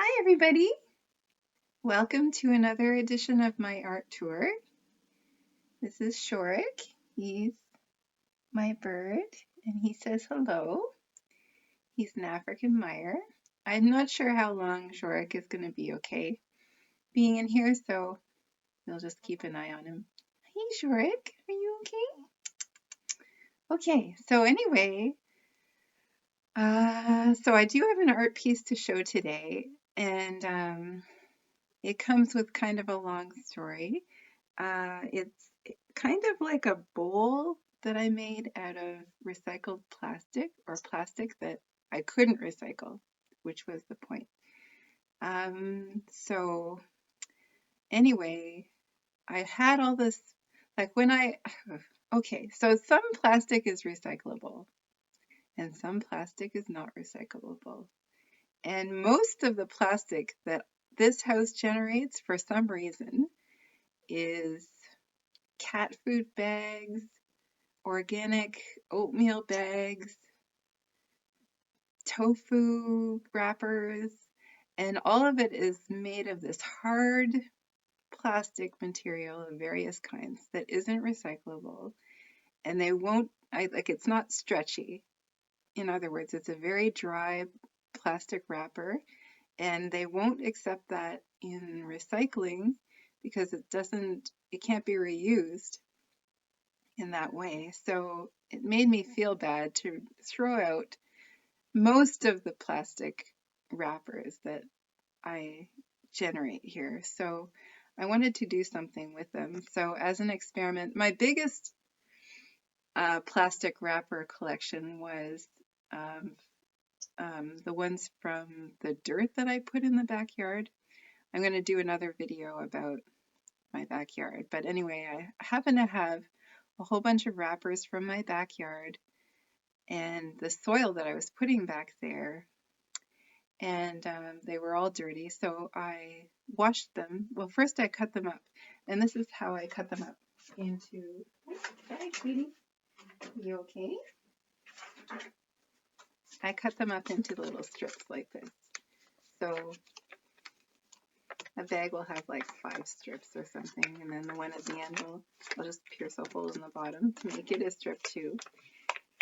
Hi everybody! Welcome to another edition of my art tour. This is Jorik. He's my bird and he says hello. He's an African Meyer. I'm not sure how long Jorik is going to be okay being in here, so we'll just keep an eye on him. Hey Jorik, are you okay? Okay, so anyway, so I do have an art piece to show today, and it comes with kind of a long story. It's kind of like a bowl that I made out of recycled plastic or plastic that I couldn't recycle, which was the point. So anyway, I had all this, like okay, so some plastic is recyclable and some plastic is not recyclable. And most of the plastic that this house generates for some reason is cat food bags, organic oatmeal bags, tofu wrappers, and all of it is made of this hard plastic material of various kinds that isn't recyclable. And they won't, it's not stretchy. In other words, it's a very dry plastic wrapper, and they won't accept that in recycling because it can't be reused in that way. So it made me feel bad to throw out most of the plastic wrappers that I generate here. So I wanted to do something with them. So as an experiment, my biggest plastic wrapper collection was the ones from the dirt that I put in the backyard. I'm going to do another video about my backyard. But anyway, I happen to have a whole bunch of wrappers from my backyard and the soil that I was putting back there, and they were all dirty, so I washed them. Well, first I cut them up, and this is how I cut them up into, hi, sweetie, you okay? I cut them up into little strips like this. So a bag will have like 5 strips or something, and then the one at the end I'll just pierce a hole in the bottom to make it a strip too.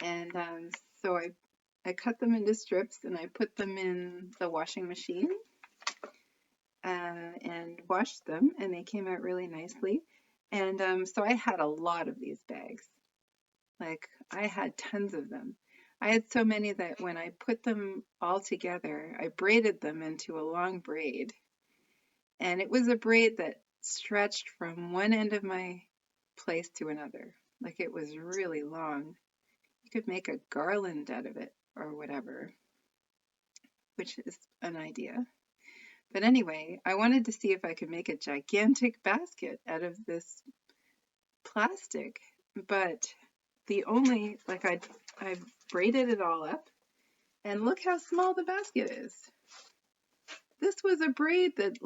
And so I cut them into strips and I put them in the washing machine and washed them, and they came out really nicely. And so I had a lot of these bags. Like, I had tons of them. I had so many that when I put them all together, I braided them into a long braid. And it was a braid that stretched from one end of my place to another. Like, it was really long. You could make a garland out of it or whatever, which is an idea. But anyway, I wanted to see if I could make a gigantic basket out of this plastic, but I braided it all up, and look how small the basket is. This was a braid that,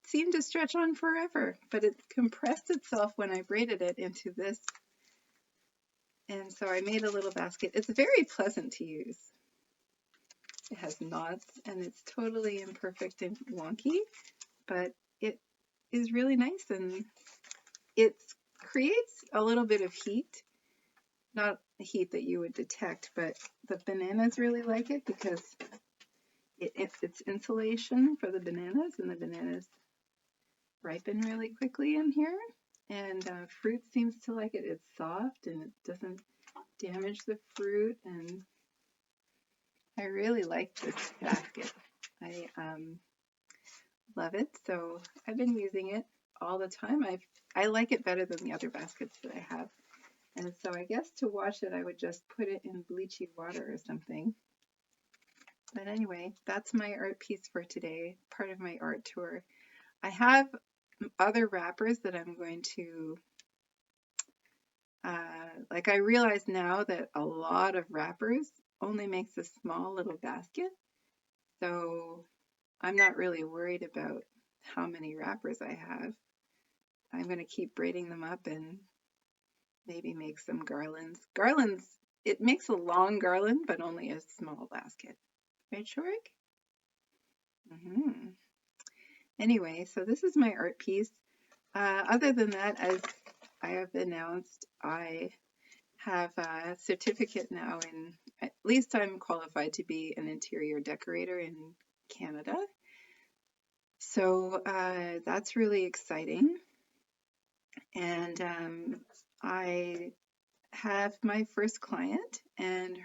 seemed to stretch on forever, but it compressed itself when I braided it into this. And so I made a little basket. It's very pleasant to use. It has knots and it's totally imperfect and wonky, but it is really nice, and it creates a little bit of heat. Not heat that you would detect, but the bananas really like it because it's insulation for the bananas, and the bananas ripen really quickly in here. And fruit seems to like it. It's soft and it doesn't damage the fruit, and I really like this basket. I love it, so I've been using it all the time. I like it better than the other baskets that I have. And so I guess to wash it, I would just put it in bleachy water or something. But anyway, that's my art piece for today, part of my art tour. I have other wrappers that I'm going to, I realize now that a lot of wrappers only makes a small little basket. So I'm not really worried about how many wrappers I have. I'm going to keep braiding them up and maybe make some garlands. Garlands, it makes a long garland, but only a small basket. Right, Jorik? Hmm. Anyway, so this is my art piece. Other than that, as I have announced, I have a certificate now in, at least I'm qualified to be an interior decorator in Canada. So that's really exciting. And I have my first client, and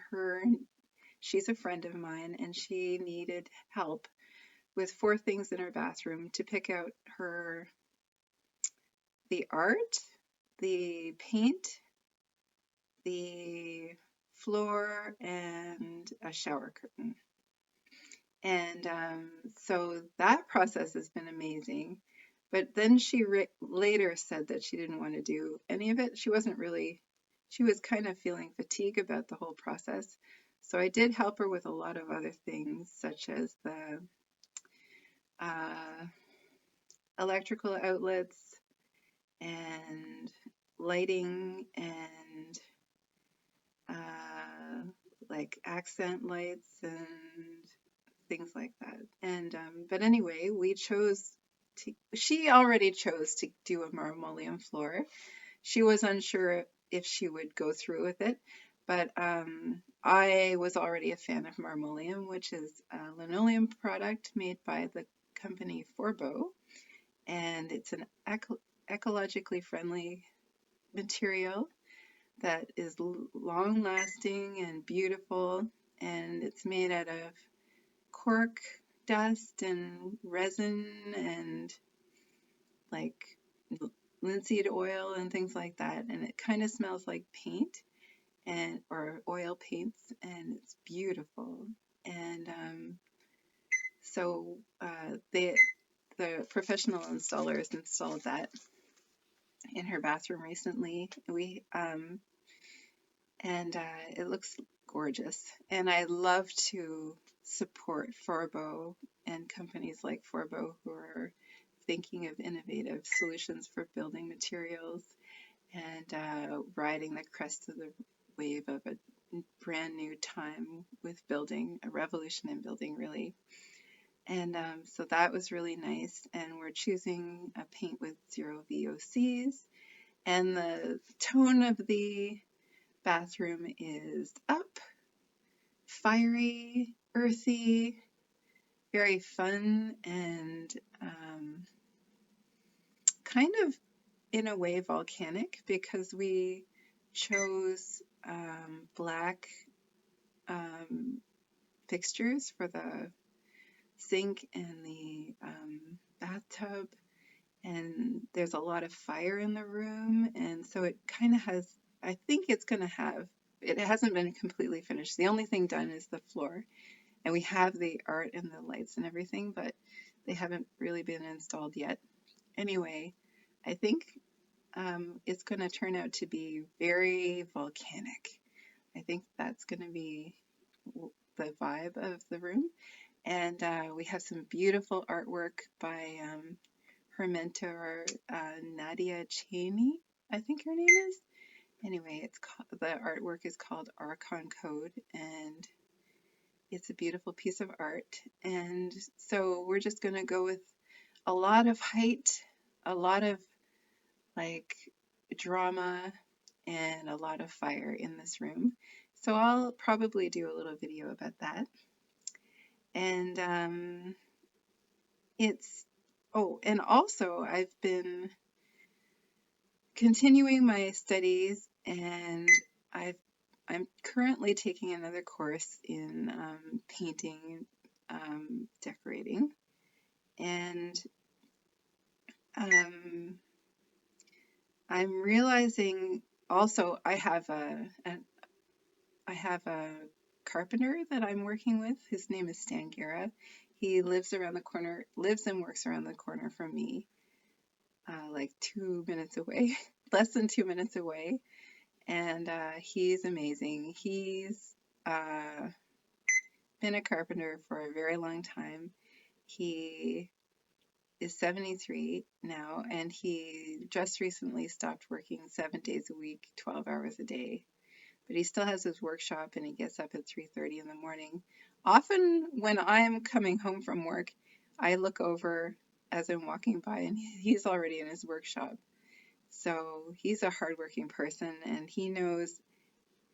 she's a friend of mine, and she needed help with 4 things in her bathroom to pick out the art, the paint, the floor, and a shower curtain. And so that process has been amazing. But then she later said that she didn't want to do any of it. She was kind of feeling fatigue about the whole process. So I did help her with a lot of other things, such as the uh, electrical outlets and lighting and uh, like accent lights and things like that. And but anyway, she already chose to do a marmoleum floor. She was unsure if she would go through with it, but I was already a fan of marmoleum, which is a linoleum product made by the company Forbo, and it's an ecologically friendly material that is long lasting and beautiful, and it's made out of cork dust and resin and like linseed oil and things like that, and it kind of smells like paint and or oil paints, and it's beautiful. And so the professional installers installed that in her bathroom recently. We and it looks gorgeous. And I love to support Forbo and companies like Forbo who are thinking of innovative solutions for building materials and riding the crest of the wave of a brand new time with building, a revolution in building, really. And so that was really nice. And we're choosing a paint with 0 VOCs. And the tone of the bathroom is up, fiery, earthy, very fun, and kind of in a way volcanic because we chose black fixtures for the sink and the bathtub, and there's a lot of fire in the room, and so it kind of has, I think it's going to have, it hasn't been completely finished. The only thing done is the floor, and we have the art and the lights and everything, but they haven't really been installed yet. Anyway, I think it's going to turn out to be very volcanic. I think that's going to be the vibe of the room. And we have some beautiful artwork by her mentor, Nadia Cheney, I think her name is. Anyway, the artwork is called Archon Code, and it's a beautiful piece of art. And so we're just going to go with a lot of height, a lot of like drama, and a lot of fire in this room. So I'll probably do a little video about that. And and also I've been continuing my studies, and I'm currently taking another course in painting, decorating, and I'm realizing also I have a carpenter that I'm working with. His name is Stan Guerra. He lives and works around the corner from me, like 2 minutes away, less than 2 minutes away. And he's amazing. He's been a carpenter for a very long time. He is 73 now, and he just recently stopped working 7 days a week, 12 hours a day. But he still has his workshop, and he gets up at 3:30 in the morning Often when I'm coming home from work, I look over as I'm walking by and he's already in his workshop. So he's a hardworking person and he knows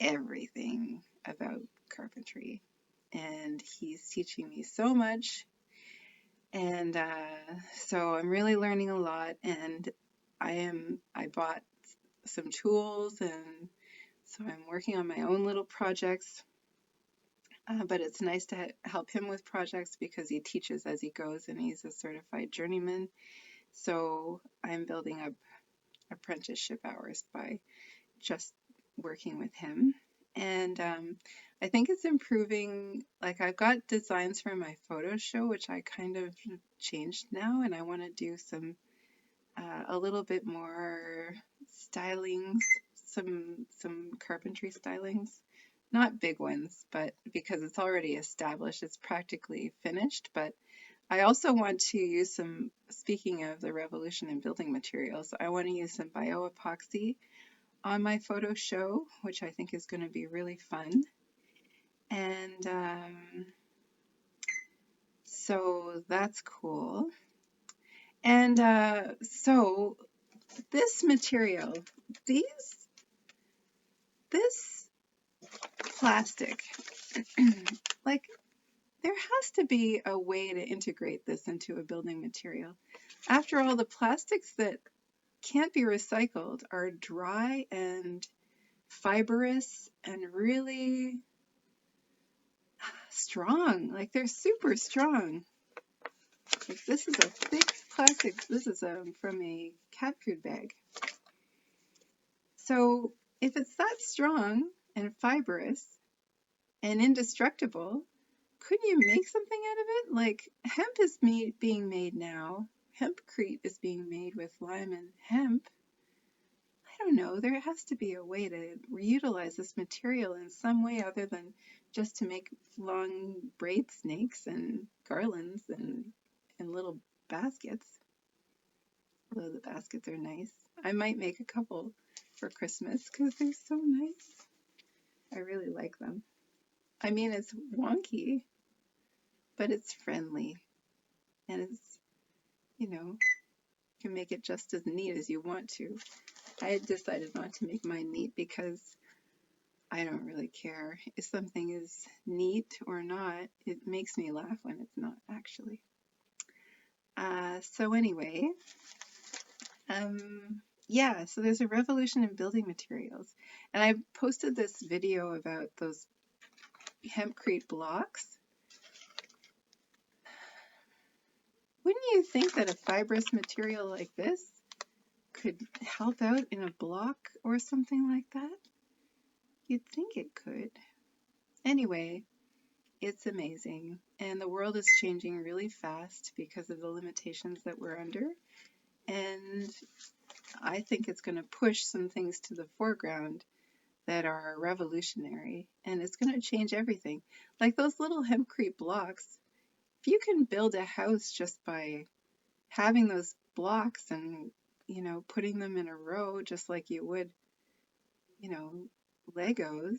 everything about carpentry. And he's teaching me so much. And so I'm really learning a lot. And I bought some tools and so I'm working on my own little projects. But it's nice to help him with projects because he teaches as he goes and he's a certified journeyman. So I'm building up apprenticeship hours by just working with him. And I think it's improving. Like, I've got designs for my photo show, which I kind of changed now, and I want to do a little bit more stylings, some carpentry stylings. Not big ones, but because it's already established, it's practically finished. But I also want to use some, speaking of the revolution in building materials, I want to use some bioepoxy on my photo show, which I think is going to be really fun. And so that's cool. And so this material, this plastic, like there has to be a way to integrate this into a building material. After all, the plastics that can't be recycled are dry and fibrous and really strong. Like they're super strong. Like this is a thick plastic. This is from a cat food bag. So if it's that strong and fibrous and indestructible, couldn't you make something out of it? Like hemp is being made now. Hempcrete is being made with lime and hemp. I don't know. There has to be a way to reutilize this material in some way other than just to make long braid snakes and garlands and little baskets. Although the baskets are nice. I might make a couple for Christmas because they're so nice. I really like them. I mean, it's wonky, but it's friendly. And it's, you can make it just as neat as you want to. I had decided not to make mine neat because I don't really care. If something is neat or not, it makes me laugh when it's not actually. So anyway, yeah, so there's a revolution in building materials. And I posted this video about those hempcrete blocks. Wouldn't you think that a fibrous material like this could help out in a block or something like that? You'd think it could. Anyway, it's amazing. And the world is changing really fast because of the limitations that we're under. And I think it's going to push some things to the foreground that are revolutionary, and it's going to change everything. Like those little hempcrete blocks, if you can build a house just by having those blocks and, putting them in a row just like you would, you know, Legos,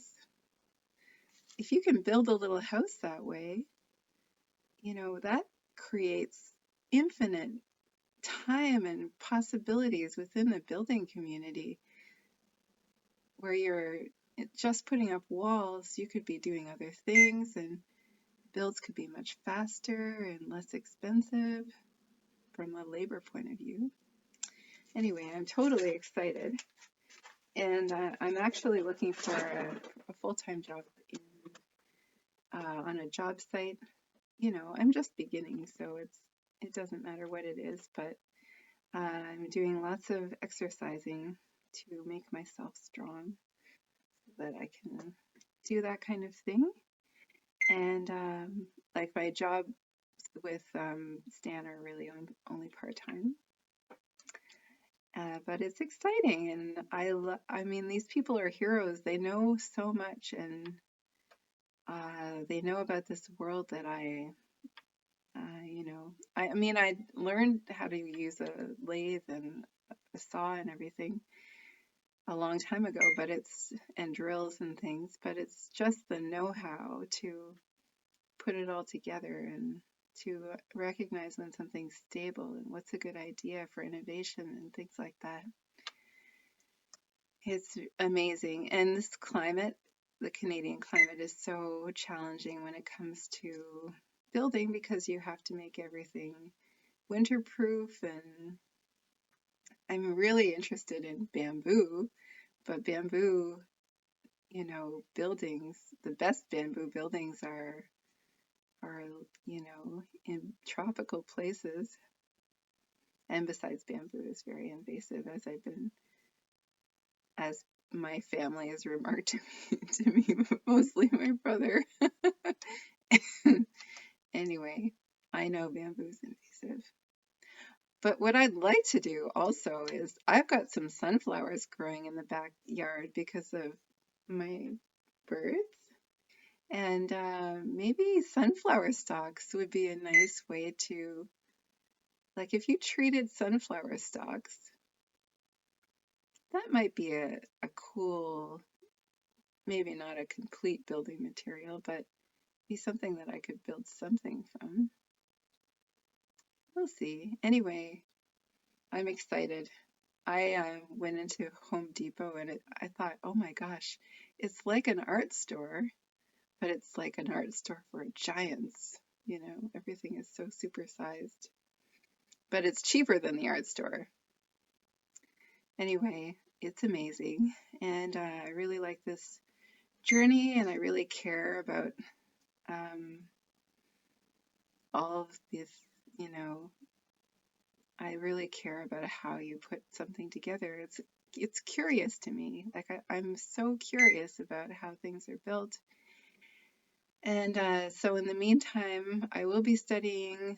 if you can build a little house that way, that creates infinite time and possibilities within the building community where you're just putting up walls. You could be doing other things and builds could be much faster and less expensive from a labor point of view. Anyway, I'm totally excited. And I'm actually looking for a full-time job on a job site. I'm just beginning, so it doesn't matter what it is, but I'm doing lots of exercising to make myself strong so that I can do that kind of thing. And like my job with Stan are really only part-time. But it's exciting, and I mean, these people are heroes. They know so much, and they know about this world that I mean, I learned how to use a lathe and a saw and everything a long time ago, and drills and things, but it's just the know-how to put it all together and to recognize when something's stable and what's a good idea for innovation and things like that. It's amazing. And this climate, the Canadian climate, is so challenging when it comes to building because you have to make everything winterproof. And I'm really interested in bamboo, but bamboo, buildings, the best bamboo buildings are, in tropical places. And besides, bamboo is very invasive, as my family has remarked to me, mostly my brother. Anyway, I know bamboo's invasive. But what I'd like to do also is I've got some sunflowers growing in the backyard because of my birds. And maybe sunflower stalks would be a nice way to, like if you treated sunflower stalks, that might be a cool, maybe not a complete building material, but be something that I could build something from. We'll see. Anyway, I'm excited. I went into Home Depot and I thought, oh my gosh, it's like an art store, but it's like an art store for giants. Everything is so supersized, but it's cheaper than the art store. Anyway, it's amazing, and I really like this journey, and I really care about all of this, I really care about how you put something together. It's curious to me. Like I'm so curious about how things are built. And so in the meantime, I will be studying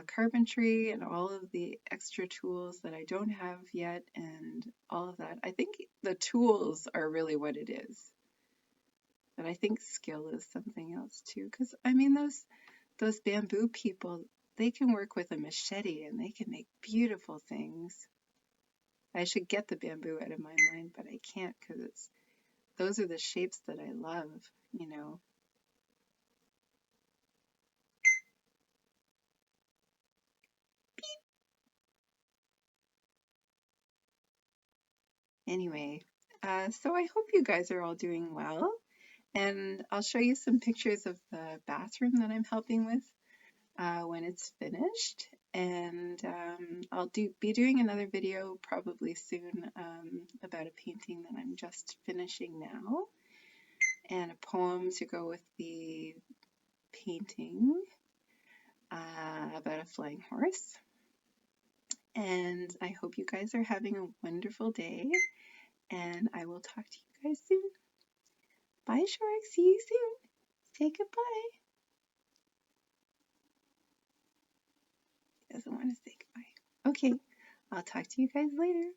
carpentry and all of the extra tools that I don't have yet and all of that. I think the tools are really what it is. But I think skill is something else too. Because, I mean, those bamboo people, they can work with a machete and they can make beautiful things. I should get the bamboo out of my mind, but I can't because those are the shapes that I love, Anyway, so I hope you guys are all doing well. And I'll show you some pictures of the bathroom that I'm helping with when it's finished. And I'll be doing another video probably soon about a painting that I'm just finishing now. And a poem to go with the painting about a flying horse. And I hope you guys are having a wonderful day. And I will talk to you guys soon. Bye, Jorik. See you soon. Say goodbye. He doesn't want to say goodbye. Okay, I'll talk to you guys later.